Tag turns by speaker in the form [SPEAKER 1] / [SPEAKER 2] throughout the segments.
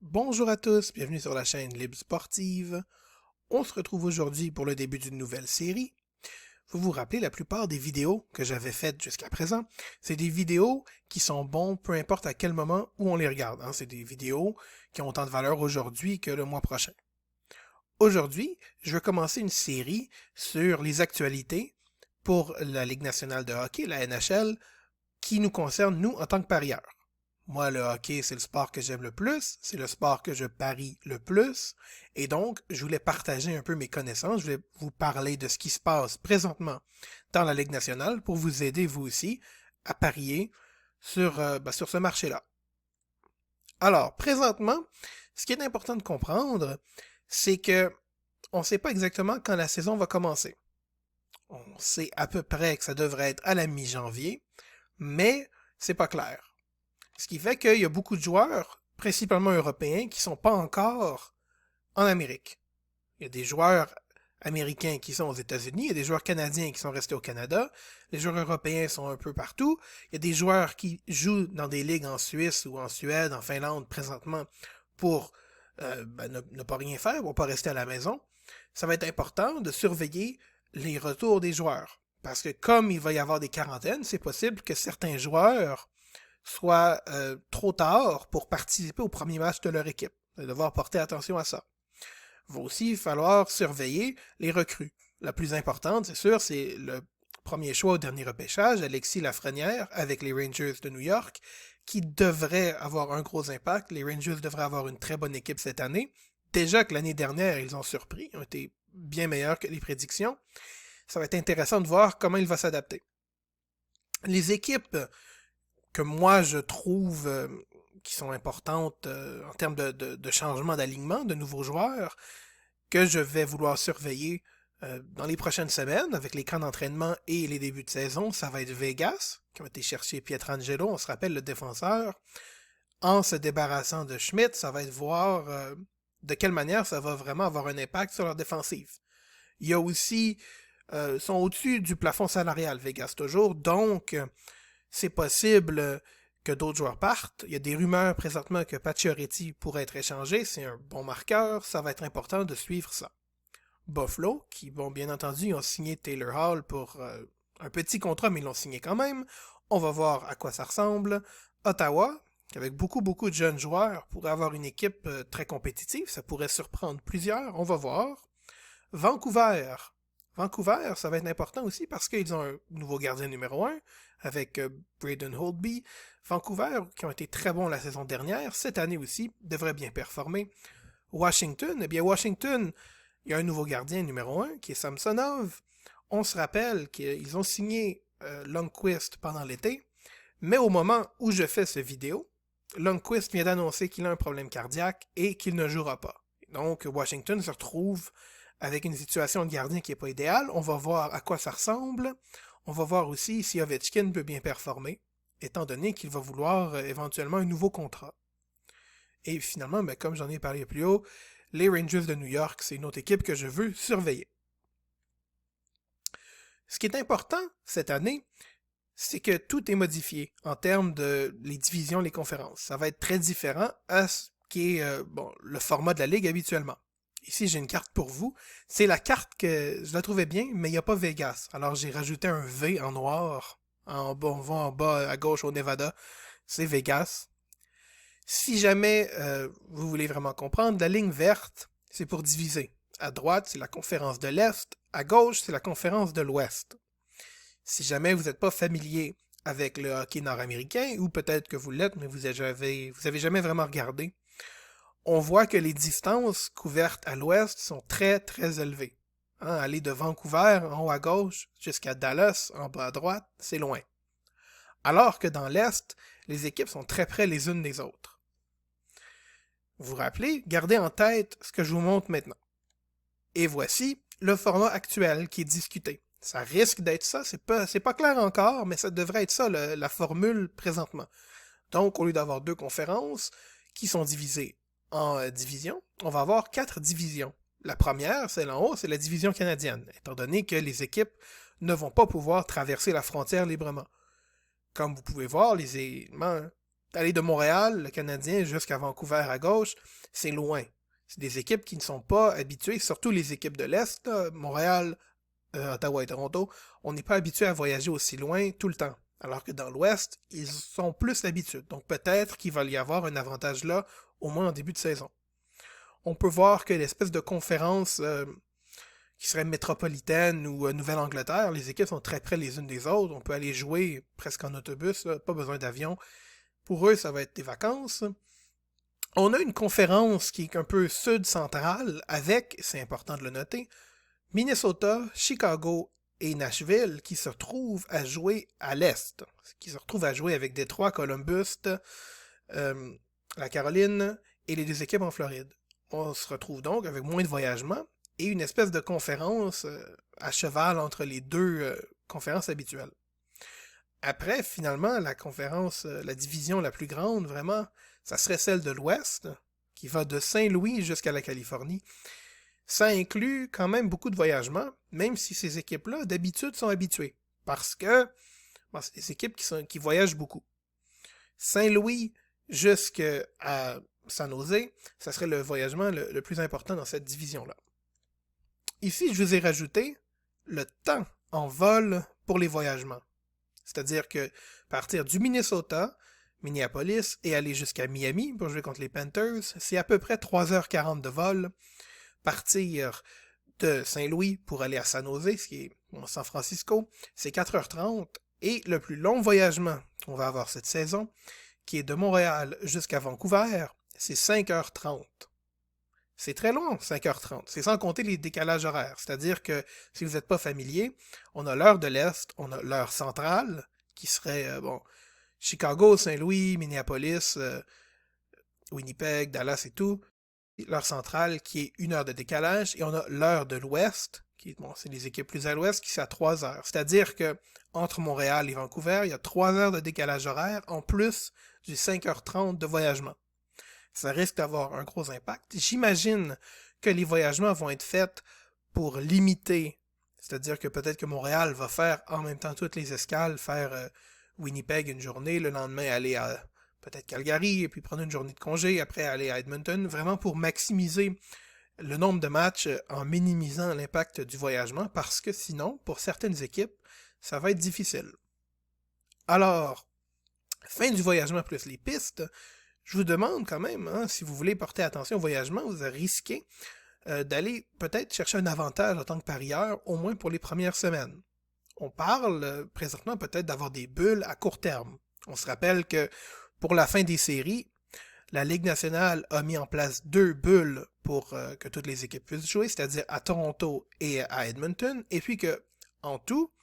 [SPEAKER 1] Bonjour à tous, bienvenue sur la chaîne Libre Sportive. On se retrouve aujourd'hui pour le début d'une nouvelle série. Vous vous rappelez, la plupart des vidéos que j'avais faites jusqu'à présent, c'est des vidéos qui sont bons peu importe à quel moment où on les regarde. C'est des vidéos qui ont autant de valeur aujourd'hui que le mois prochain. Aujourd'hui, je vais commencer une série sur les actualités pour la Ligue nationale de hockey, la NHL, qui nous concerne nous en tant que parieurs. Moi, le hockey, c'est le sport que j'aime le plus, c'est le sport que je parie le plus, et donc, je voulais partager un peu mes connaissances, je voulais vous parler de ce qui se passe présentement dans la Ligue nationale pour vous aider, vous aussi, à parier sur ce marché-là. Alors, présentement, ce qui est important de comprendre, c'est que on ne sait pas exactement quand la saison va commencer. On sait à peu près que ça devrait être à la mi-janvier, mais c'est pas clair. Ce qui fait qu'il y a beaucoup de joueurs, principalement européens, qui sont pas encore en Amérique. Il y a des joueurs américains qui sont aux États-Unis, il y a des joueurs canadiens qui sont restés au Canada, les joueurs européens sont un peu partout, il y a des joueurs qui jouent dans des ligues en Suisse ou en Suède, en Finlande présentement pour ne pas rien faire, pour pas rester à la maison. Ça va être important de surveiller les retours des joueurs. Parce que comme il va y avoir des quarantaines, c'est possible que certains joueurs soient trop tard pour participer au premier match de leur équipe. Vous allez devoir porter attention à ça. Il va aussi falloir surveiller les recrues. La plus importante, c'est sûr, c'est le premier choix au dernier repêchage, Alexis Lafrenière, avec les Rangers de New York, qui devrait avoir un gros impact. Les Rangers devraient avoir une très bonne équipe cette année. Déjà que l'année dernière, ils ont surpris, ils ont été bien meilleurs que les prédictions. Ça va être intéressant de voir comment il va s'adapter. Les équipes que moi je trouve qui sont importantes en termes de changement d'alignement, de nouveaux joueurs, que je vais vouloir surveiller dans les prochaines semaines avec les camps d'entraînement et les débuts de saison, ça va être Vegas, qui ont été chercher Pietrangelo, on se rappelle le défenseur. En se débarrassant de Schmidt, ça va être voir de quelle manière ça va vraiment avoir un impact sur leur défensive. Il y a aussi, sont au-dessus du plafond salarial, Vegas toujours, donc c'est possible que d'autres joueurs partent. Il y a des rumeurs présentement que Pacioretty pourrait être échangé, c'est un bon marqueur, ça va être important de suivre ça. Buffalo, qui, bon, bien entendu, ont signé Taylor Hall pour un petit contrat, mais ils l'ont signé quand même. On va voir à quoi ça ressemble. Ottawa, avec beaucoup de jeunes joueurs, pourrait avoir une équipe très compétitive. Ça pourrait surprendre plusieurs. On va voir. Vancouver. Vancouver, ça va être important aussi parce qu'ils ont un nouveau gardien numéro 1 avec Braden Holtby. Vancouver, qui ont été très bons la saison dernière, cette année aussi, devrait bien performer. Washington, eh bien Washington, il y a un nouveau gardien numéro 1 qui est Samsonov. On se rappelle qu'ils ont signé Lundqvist pendant l'été, mais au moment où je fais cette vidéo, Lundqvist vient d'annoncer qu'il a un problème cardiaque et qu'il ne jouera pas. Donc Washington se retrouve avec une situation de gardien qui n'est pas idéale. On va voir à quoi ça ressemble. On va voir aussi si Ovechkin peut bien performer, étant donné qu'il va vouloir éventuellement un nouveau contrat. Et finalement, comme j'en ai parlé plus haut, les Rangers de New York, c'est une autre équipe que je veux surveiller. Ce qui est important cette année, c'est que tout est modifié en termes de les divisions, les conférences. Ça va être très différent à ce qui est le format de la ligue habituellement. Ici, j'ai une carte pour vous. C'est la carte que je la trouvais bien, mais il n'y a pas Vegas. Alors, j'ai rajouté un V en noir. On va en bas à gauche au Nevada. C'est Vegas. Si jamais vous voulez vraiment comprendre, la ligne verte, c'est pour diviser. À droite, c'est la conférence de l'Est. À gauche, c'est la conférence de l'Ouest. Si jamais vous n'êtes pas familier avec le hockey nord-américain, ou peut-être que vous l'êtes, mais vous avez jamais vraiment regardé, on voit que les distances couvertes à l'ouest sont très élevées. Aller de Vancouver en haut à gauche jusqu'à Dallas en bas à droite, c'est loin. Alors que dans l'est, les équipes sont très près les unes des autres. Vous vous rappelez, gardez en tête ce que je vous montre maintenant. Et voici le format actuel qui est discuté. Ça risque d'être ça, c'est pas clair encore, mais ça devrait être ça la formule présentement. Donc, au lieu d'avoir 2 conférences qui sont divisées en divisions, on va avoir 4 divisions. La première, celle en haut, c'est la division canadienne, étant donné que les équipes ne vont pas pouvoir traverser la frontière librement. Comme vous pouvez voir, les éléments Aller de Montréal, le Canadien, jusqu'à Vancouver à gauche, c'est loin. C'est des équipes qui ne sont pas habituées, surtout les équipes de l'Est, là, Montréal, Ottawa et Toronto, on n'est pas habitué à voyager aussi loin tout le temps. Alors que dans l'Ouest, ils sont plus l'habitude. Donc peut-être qu'il va y avoir un avantage là, au moins en début de saison. On peut voir que l'espèce de conférence qui serait métropolitaine ou Nouvelle-Angleterre, les équipes sont très près les unes des autres. On peut aller jouer presque en autobus, là, pas besoin d'avion. Pour eux, ça va être des vacances. On a une conférence qui est un peu sud-centrale avec, c'est important de le noter, Minnesota, Chicago et Nashville qui se retrouvent à jouer à l'Est, qui se retrouvent à jouer avec Détroit, Columbus, la Caroline et les deux équipes en Floride. On se retrouve donc avec moins de voyagement et une espèce de conférence à cheval entre les deux conférences habituelles. Après, finalement, la conférence, la division la plus grande, vraiment, ça serait celle de l'Ouest, qui va de Saint-Louis jusqu'à la Californie. Ça inclut quand même beaucoup de voyagements, même si ces équipes-là, d'habitude, sont habituées. Parce que c'est des équipes qui voyagent beaucoup. Saint-Louis jusqu'à San Jose, ça serait le voyagement le plus important dans cette division-là. Ici, je vous ai rajouté le temps en vol pour les voyagements. C'est-à-dire que partir du Minnesota, Minneapolis, et aller jusqu'à Miami pour jouer contre les Panthers, c'est à peu près 3h40 de vol. Partir de Saint-Louis pour aller à San Jose, ce qui est San Francisco, c'est 4h30. Et le plus long voyagement qu'on va avoir cette saison, qui est de Montréal jusqu'à Vancouver, c'est 5h30. C'est très long, 5h30. C'est sans compter les décalages horaires. C'est-à-dire que, si vous n'êtes pas familier, on a l'heure de l'Est, on a l'heure centrale, qui serait, Chicago, Saint-Louis, Minneapolis, Winnipeg, Dallas et tout. L'heure centrale, qui est 1 heure de décalage. Et on a l'heure de l'Ouest, qui est, c'est les équipes plus à l'Ouest, qui c'est à 3 heures. C'est-à-dire que, entre Montréal et Vancouver, il y a 3 heures de décalage horaire, en plus du 5h30 de voyagement. Ça risque d'avoir un gros impact. J'imagine que les voyagements vont être faits pour limiter, c'est-à-dire que peut-être que Montréal va faire en même temps toutes les escales, faire Winnipeg une journée, le lendemain aller à peut-être Calgary, et puis prendre une journée de congé, après aller à Edmonton, vraiment pour maximiser le nombre de matchs en minimisant l'impact du voyagement, parce que sinon, pour certaines équipes, ça va être difficile. Alors, fin du voyagement plus les pistes, je vous demande quand même, si vous voulez porter attention au voyagement, vous risquez d'aller peut-être chercher un avantage en tant que parieur, au moins pour les premières semaines. On parle présentement peut-être d'avoir des bulles à court terme. On se rappelle que pour la fin des séries, la Ligue nationale a mis en place 2 bulles pour que toutes les équipes puissent jouer, c'est-à-dire à Toronto et à Edmonton, et puis que, en tout,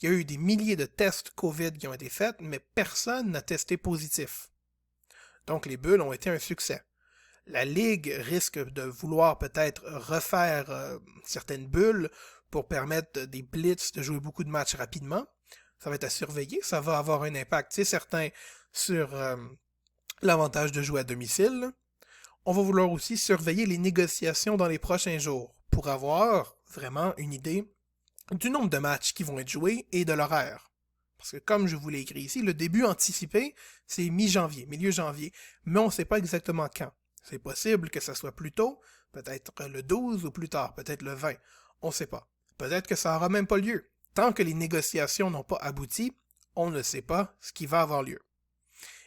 [SPEAKER 1] il y a eu des milliers de tests COVID qui ont été faits, mais personne n'a testé positif. Donc les bulles ont été un succès. La Ligue risque de vouloir peut-être refaire certaines bulles pour permettre des blitz de jouer beaucoup de matchs rapidement. Ça va être à surveiller, ça va avoir un impact, c'est certain, sur l'avantage de jouer à domicile. On va vouloir aussi surveiller les négociations dans les prochains jours pour avoir vraiment une idée du nombre de matchs qui vont être joués et de l'horaire. Parce que comme je vous l'ai écrit ici, le début anticipé, c'est mi-janvier, milieu janvier, mais on ne sait pas exactement quand. C'est possible que ça soit plus tôt, peut-être le 12 ou plus tard, peut-être le 20, on ne sait pas. Peut-être que ça n'aura même pas lieu. Tant que les négociations n'ont pas abouti, on ne sait pas ce qui va avoir lieu.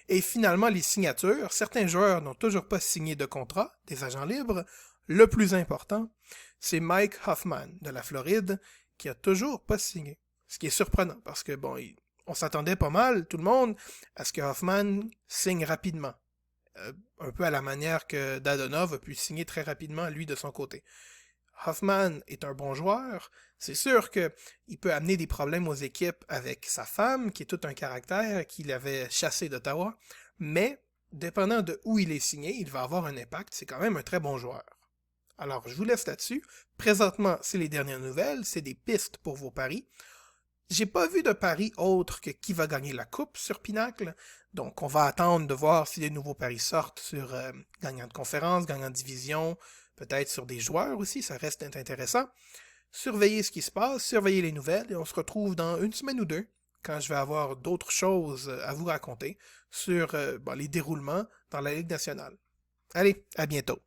[SPEAKER 1] Et finalement, les signatures, certains joueurs n'ont toujours pas signé de contrat, des agents libres. Le plus important, c'est Mike Hoffman de la Floride, qui a toujours pas signé. Ce qui est surprenant, parce que on s'attendait pas mal, tout le monde, à ce que Hoffman signe rapidement. Un peu à la manière que Dadonov a pu signer très rapidement, lui, de son côté. Hoffman est un bon joueur. C'est sûr qu'il peut amener des problèmes aux équipes avec sa femme, qui est tout un caractère, qu'il avait chassé d'Ottawa. Mais, dépendant de où il est signé, il va avoir un impact. C'est quand même un très bon joueur. Alors, je vous laisse là-dessus. Présentement, c'est les dernières nouvelles. C'est des pistes pour vos paris. J'ai pas vu de pari autre que qui va gagner la coupe sur Pinacle. Donc, on va attendre de voir si les nouveaux paris sortent sur gagnant de conférence, gagnant de division, peut-être sur des joueurs aussi, ça reste intéressant. Surveillez ce qui se passe, surveillez les nouvelles, et on se retrouve dans une semaine ou deux quand je vais avoir d'autres choses à vous raconter sur les déroulements dans la Ligue nationale. Allez, à bientôt.